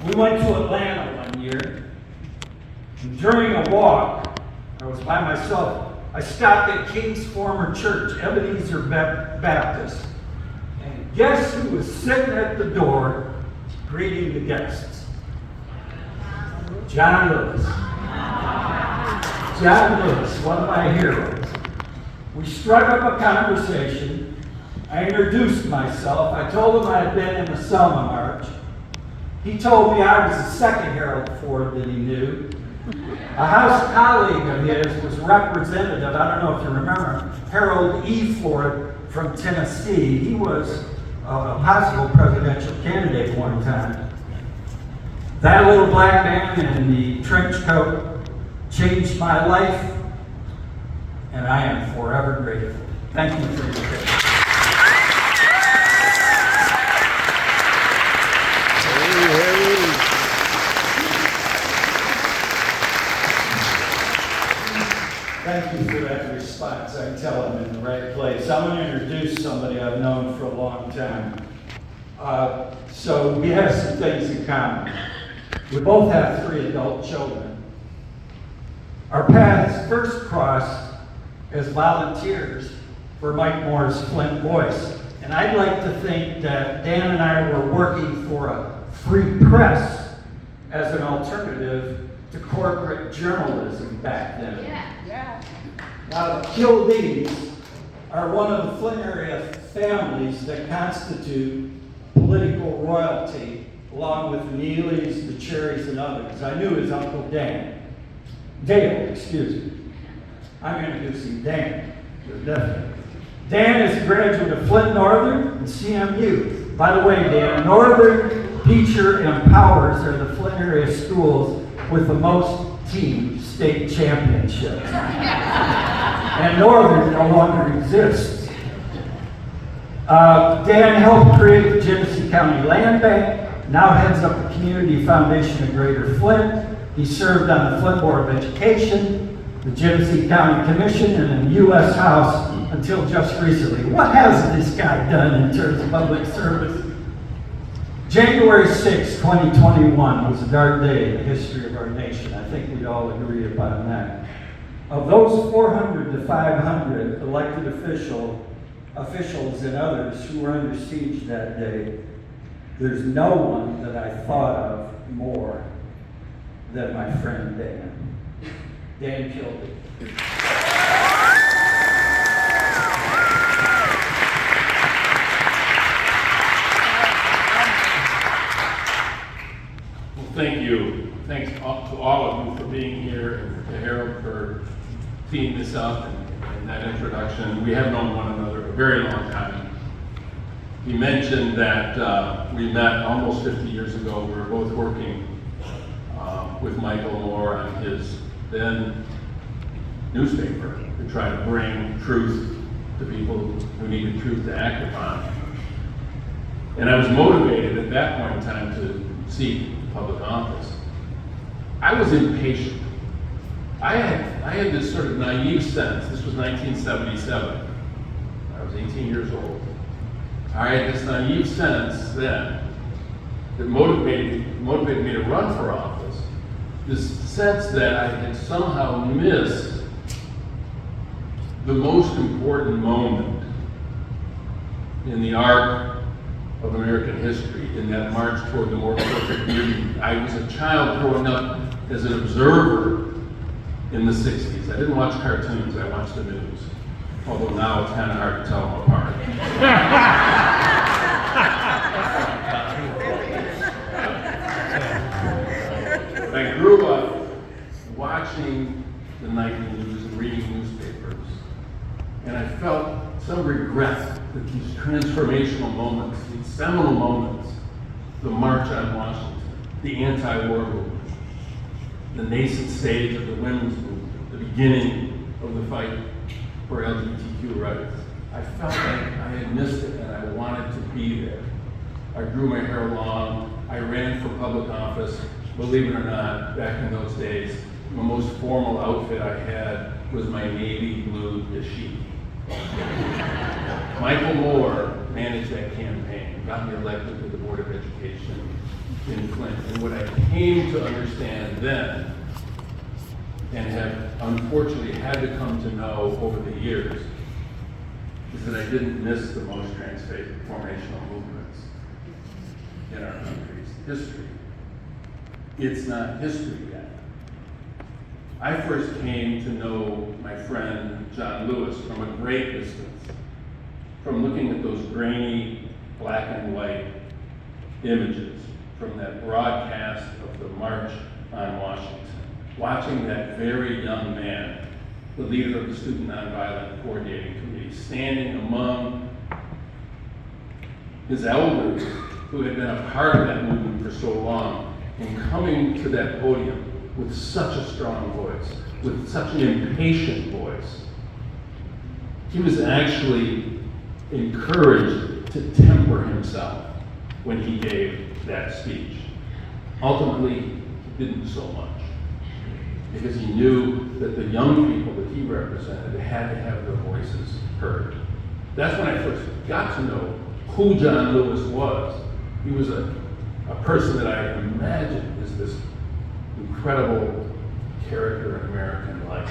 We went to Atlanta one year, and during a walk, I was by myself, I stopped at King's former church, Ebenezer Baptist, and guess who was sitting at the door greeting the guests? John Lewis. John Lewis, one of my heroes. We struck up a conversation. I introduced myself. I told him I had been in the Selma March. He told me I was the second Harold Ford that he knew. A House colleague of his was representative, I don't know if you remember, Harold E. Ford from Tennessee. He was a possible presidential candidate one time. That little black man in the trench coat changed my life, and I am forever grateful. Thank you for your attention. Thank you for that response. I can tell I'm in the right place. I want to introduce somebody I've known for a long time. So we have some things in common. We both have 3 adult children. Our paths first crossed as volunteers for Mike Moore's Flint Voice. And I'd like to think that Dan and I were working for a free press as an alternative to corporate journalism back then. Yeah. Now, the Kildees are one of the Flint area families that constitute political royalty, along with the Neelys, the Cherries, and others. I knew his Uncle Dale, excuse me. I'm introducing Dan, definitely. Dan is a graduate of Flint Northern and CMU. By the way, Dan, Northern, Beecher, and Powers are the Flint area schools with the most team state championships. And Northern no longer exists. Dan helped create the Genesee County Land Bank, now heads up the Community Foundation of Greater Flint. He served on the Flint Board of Education, the Genesee County Commission, and in the U.S. House until just recently. What has this guy done in terms of public service? January 6, 2021 was a dark day in the history of our nation. I think we'd all agree upon that. Of those 400 to 500 elected officials and others who were under siege that day, there's no one that I thought of more than my friend Dan. Dan Kildee. Thank you. Thanks to all of you for being here, and to Harold for teeing this up and that introduction. We have known one another a very long time. He mentioned that we met almost 50 years ago. We were both working with Michael Moore on his then newspaper to try to bring truth to people who needed truth to act upon. And I was motivated at that point in time to seek public office. I was impatient. I had this sort of naive sense. This was 1977. I was 18 years old. I had this naive sense then that motivated me to run for office. This sense that I had somehow missed the most important moment in the arc of American history, in that march toward the more perfect union. I was a child growing up as an observer in the 60s. I didn't watch cartoons, I watched the news. Although now it's kind of hard to tell them apart. I grew up watching the nightly news and reading newspapers, and I felt some regret that these transformational moments, these seminal moments, the March on Washington, the anti-war movement, the nascent stage of the women's movement, the beginning of the fight for LGBTQ rights. I felt like I had missed it and I wanted to be there. I grew my hair long. I ran for public office. Believe it or not, back in those days, the most formal outfit I had was my navy blue dashiki. Michael Moore managed that campaign, got me elected to the Board of Education. in Flint. And what I came to understand then, and have unfortunately had to come to know over the years, is that I didn't miss the most transformational movements in our country's history. It's not history yet. I first came to know my friend John Lewis from a great distance, from looking at those grainy black and white images from that broadcast of the March on Washington, watching that very young man, the leader of the Student Nonviolent Coordinating Committee, standing among his elders who had been a part of that movement for so long, and coming to that podium with such a strong voice, with such an impatient voice. He was actually encouraged to temper himself when he gave that speech. Ultimately, he didn't so much, because he knew that the young people that he represented had to have their voices heard. That's when I first got to know who John Lewis was. He was a person that I imagined is this incredible character in American life.